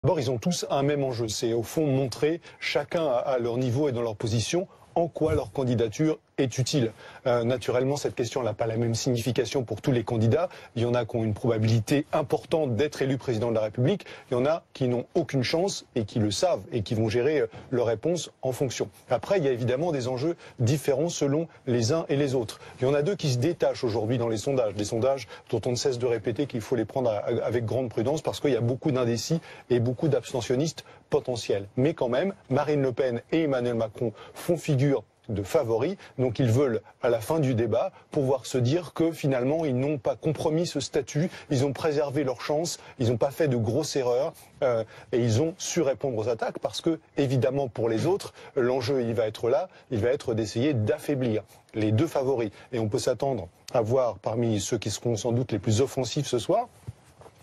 D'abord, ils ont tous un même enjeu, c'est au fond montrer chacun à leur niveau et dans leur position en quoi leur candidature est utile. Naturellement, cette question n'a pas la même signification pour tous les candidats. Il y en a qui ont une probabilité importante d'être élus président de la République. Il y en a qui n'ont aucune chance et qui le savent et qui vont gérer leur réponse en fonction. Après, il y a évidemment des enjeux différents selon les uns et les autres. Il y en a deux qui se détachent aujourd'hui dans les sondages, des sondages dont on ne cesse de répéter qu'il faut les prendre avec grande prudence parce qu'il y a beaucoup d'indécis et beaucoup d'abstentionnistes potentiels. Mais quand même, Marine Le Pen et Emmanuel Macron font figure de favoris, donc ils veulent à la fin du débat pouvoir se dire que finalement ils n'ont pas compromis ce statut, ils ont préservé leur chance, ils n'ont pas fait de grosses erreurs et ils ont su répondre aux attaques parce que évidemment pour les autres l'enjeu il va être là, il va être d'essayer d'affaiblir les deux favoris et on peut s'attendre à voir parmi ceux qui seront sans doute les plus offensifs ce soir.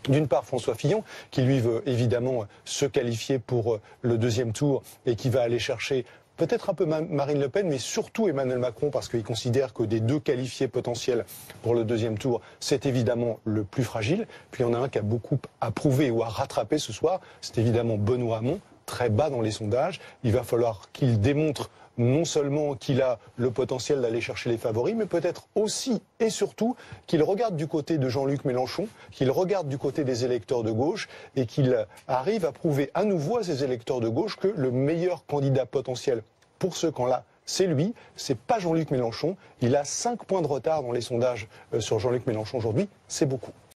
D'une part, François Fillon, qui lui veut évidemment se qualifier pour le deuxième tour et qui va aller chercher peut-être un peu Marine Le Pen, mais surtout Emmanuel Macron, parce qu'il considère que des deux qualifiés potentiels pour le deuxième tour, c'est évidemment le plus fragile. Puis il y en a un qui a beaucoup à prouver ou à rattraper ce soir, c'est évidemment Benoît Hamon, très bas dans les sondages. Il va falloir qu'il démontre non seulement qu'il a le potentiel d'aller chercher les favoris, mais peut-être aussi et surtout qu'il regarde du côté de Jean-Luc Mélenchon, qu'il regarde du côté des électeurs de gauche et qu'il arrive à prouver à nouveau à ces électeurs de gauche que le meilleur candidat potentiel pour ce camp-là, c'est lui, c'est pas Jean-Luc Mélenchon. Il a 5 points de retard dans les sondages sur Jean-Luc Mélenchon aujourd'hui, c'est beaucoup.